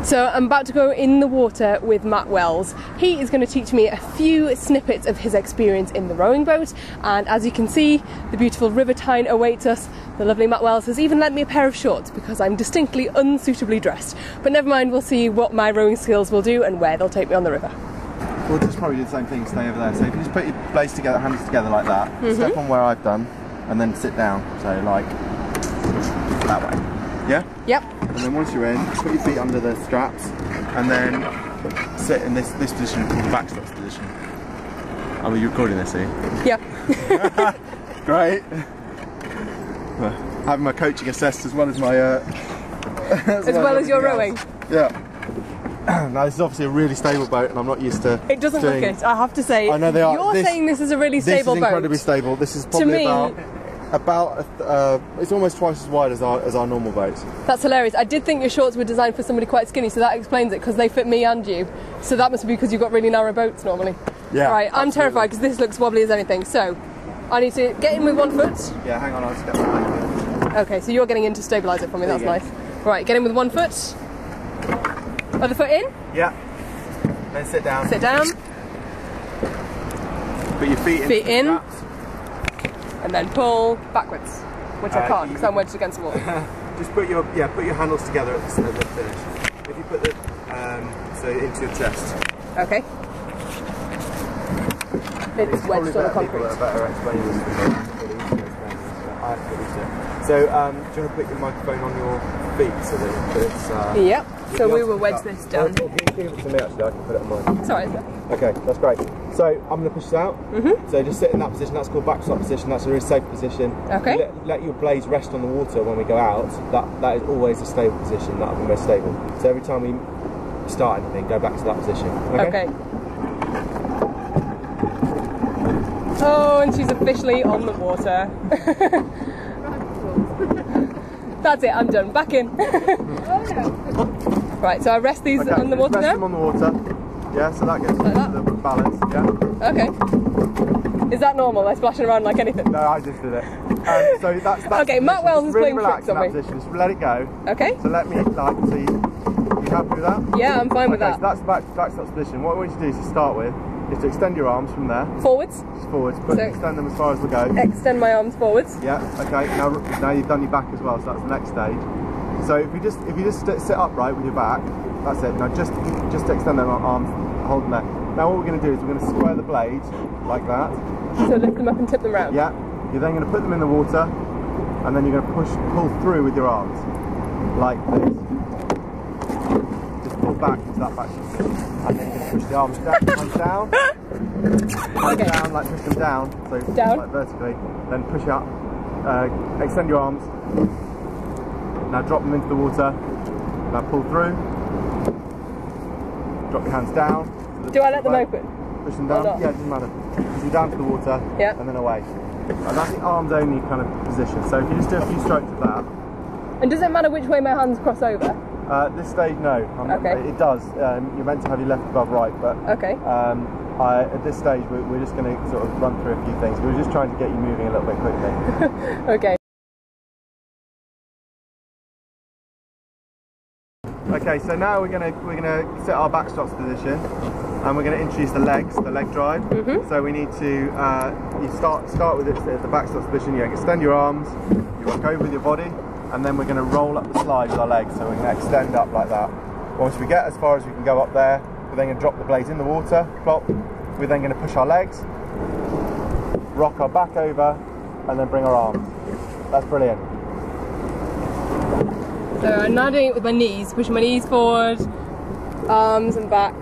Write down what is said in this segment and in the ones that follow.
So I'm about to go in the water with Matt Wells. He is going to teach me a few snippets of his experience in the rowing boat, and as you can see, the beautiful River Tyne awaits us. The lovely Matt Wells has even lent me a pair of shorts because I'm distinctly unsuitably dressed. But never mind, we'll see what my rowing skills will do and where they'll take me on the river. We'll just probably do the same thing, stay over there. So if you just put your blades together, hands together like that, step on where I've done, and then sit down. So like that way. Yeah? Yep. And then once you're in, put your feet under the straps, and then sit in this position called the backstops position. Oh, are you recording this, are you? Yeah. Great. Having my coaching assessed as well as my as well as your rowing. Yeah. Now this is obviously a really stable boat, and I'm not used to. It doesn't look it, I have to say. I know they are. You're saying this is a really stable boat. This is incredibly stable. This is probably about it's almost twice as wide as our normal boats. That's hilarious. I did think your shorts were designed for somebody quite skinny, so that explains it, because they fit me and you. So that must be because you've got really narrow boats normally. Yeah. Right, I'm terrified because this looks wobbly as anything. So I need to get in with one foot. Yeah, hang on, I'll just get my hand. Okay, so you're getting in to stabilise it for me. That's nice. Right, get in with one foot. Other foot in. Yeah. Then sit down. Sit down. Put your feet in. Feet in. And then pull backwards, which I can't because I'm wedged against the wall. Just put your handles together at the finish. If you put the so into your chest. Okay. It's wedged on the concrete. People that are better explaining this than me. I have to get used to it. So do you want to put your microphone on your feet so that it's Yep. So we will wedge this down. Can you give it to me actually? I can put it on mine. Sorry, is that? Okay, that's great. So I'm going to push this out. So just sit in that position. That's called backstop position. That's a really safe position. Okay. Let your blades rest on the water when we go out. That is always a stable position. That'll be most stable. So every time we start anything, go back to that position. Okay. Oh, and she's officially on the water. That's it, I'm done. Back in. Right, so I rest these on the water now? Rest them on the water. Yeah, so that gets the balance. Yeah. Okay. Is that normal? They're splashing around like anything? No, I just did it. So that's okay, Matt Wells is really playing tricks on me. Position. Just let it go. Okay. So let me, like, see. You happy with that? Yeah, I'm fine with that. So that's backstop position. What I want you to do is to start with is to extend your arms from there. Forwards? Just forwards, but extend them as far as we go. Extend my arms forwards. Yeah, okay, now you've done your back as well, so that's the next stage. So if you just sit upright with your back, that's it. Now just extend them arms, hold them there. Now what we're going to do is we're going to square the blades like that. So lift them up and tip them round? Yeah, you're then going to put them in the water, and then you're going to pull through with your arms, like this. Just pull back into that back position. And then you're going to push the arms down, down, like push them down, so down. Like vertically, then push up, extend your arms, now drop them into the water, now pull through, drop your hands down. Do I let them open? Push them down, yeah, it doesn't matter. Push them down to the water, and then away. And that's the arms only kind of position, so if you just do a few strokes of that. And does it matter which way my hands cross over? At this stage, no. Okay. It does. You're meant to have your left above right, but at this stage, we're just going to sort of run through a few things. We're just trying to get you moving a little bit quickly. Okay. Okay, so now we're gonna set our backstops position, and we're going to introduce the leg drive. So we need to you start with it at the backstops position. You extend your arms, you walk over with your body. And then we're going to roll up the slide with our legs, so we're going to extend up like that. Once we get as far as we can go up there, we're then going to drop the blades in the water, plop. We're then going to push our legs, rock our back over, and then bring our arms. That's brilliant. So I'm now doing it with my knees, pushing my knees forward, arms and back.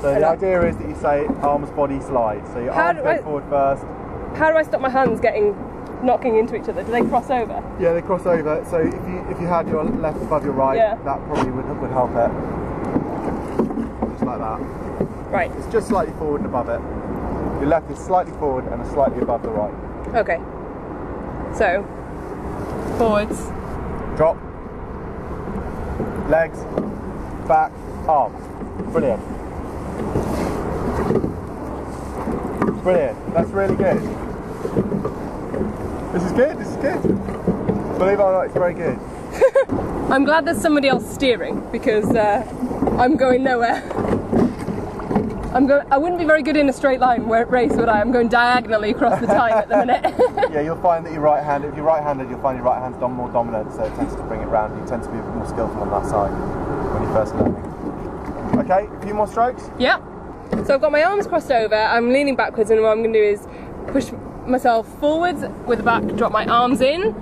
So the idea is that you say arms, body, slide. So your arms go forward first. How do I stop my hands knocking into each other? Do they cross over? Yeah, they cross over. So if you had your left above your right, that probably would help it. Just like that. Right. It's just slightly forward and above it. Your left is slightly forward and slightly above the right. Okay. So forwards. Drop. Legs. Back. Arms. Brilliant. Brilliant. That's really good. This is good, this is good. Believe it or not, it's very good. I'm glad there's somebody else steering, because I'm going nowhere. I wouldn't be very good in a straight line race, would I? I'm going diagonally across the Tyne at the minute. Yeah, you'll find that if you're right-handed, you'll find your right hand's more dominant, so it tends to bring it round. You tend to be more skillful on that side when you're first learning. Okay, a few more strokes? Yeah. So I've got my arms crossed over, I'm leaning backwards, and what I'm going to do is push myself forwards with the back, drop my arms in,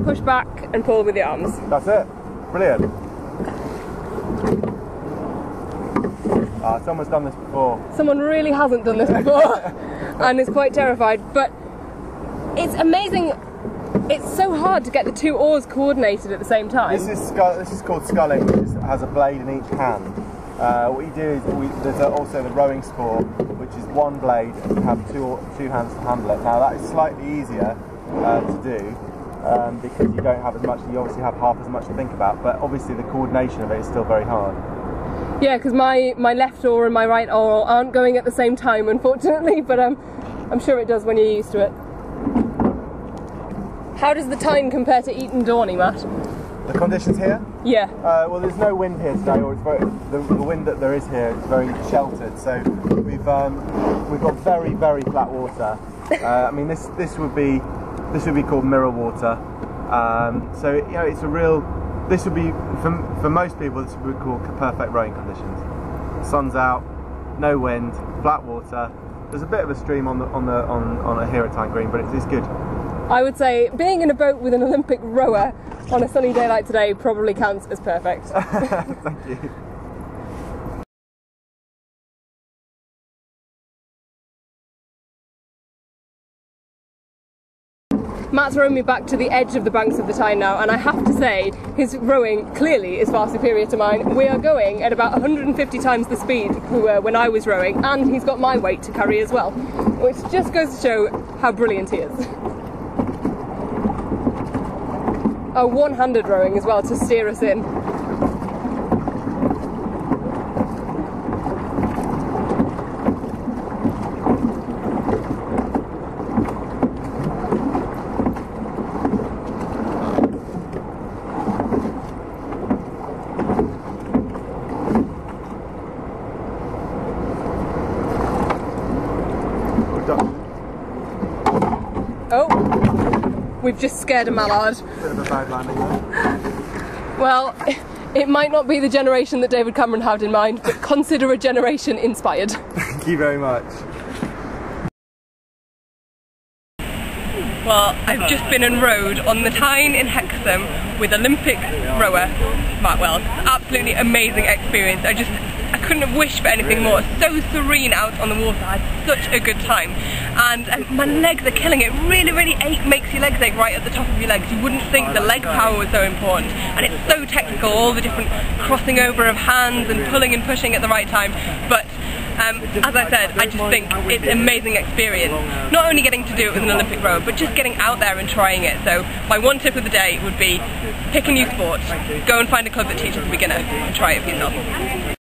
push back and pull with the arms. That's it. Brilliant. Someone's done this before. Someone really hasn't done this before and is quite terrified, but it's amazing. It's so hard to get the two oars coordinated at the same time. This is called sculling, which has a blade in each hand. What you do is, there's also the rowing sport, which is one blade and you have two hands to handle it. Now that is slightly easier to do because you don't have as much, you obviously have half as much to think about, but obviously the coordination of it is still very hard. Yeah, because my left oar and my right oar aren't going at the same time, unfortunately, but I'm sure it does when you're used to it. How does the Tyne compare to Eton Dorney, Matt? The conditions here? Yeah. Well, there's no wind here today, or it's the wind that there is here is very sheltered. So we've got very, very flat water. I mean, this would be called mirror water. So you know, it's a real. This would be for most people. This would be called perfect rowing conditions. Sun's out, no wind, flat water. There's a bit of a stream on here at Tyne Green, but it's good. I would say being in a boat with an Olympic rower on a sunny day like today probably counts as perfect. Thank you. Matt's rowing me back to the edge of the banks of the Tyne now, and I have to say his rowing clearly is far superior to mine. We are going at about 150 times the speed we were when I was rowing, and he's got my weight to carry as well, which just goes to show how brilliant he is. Oh, one-handed rowing as well to steer us in. Oh, we've just scared a mallard. Bit of a bad landing there. Well, it might not be the generation that David Cameron had in mind, but consider a generation inspired. Thank you very much. Well, I've just been and rowed on the Tyne in Hexham with Olympic rower Matt Wells. Absolutely amazing experience. I couldn't have wished for anything more. So serene out on the water. I had such a good time. And my legs are killing it. Really, really makes your legs ache right at the top of your legs. You wouldn't think the leg power was so important. And it's so technical, all the different crossing over of hands and pulling and pushing at the right time. But as I said, I just think it's an amazing experience. Not only getting to do it with an Olympic rower, but just getting out there and trying it. So my one tip of the day would be pick a new sport. Go and find a club that teaches a beginner and try it for yourself.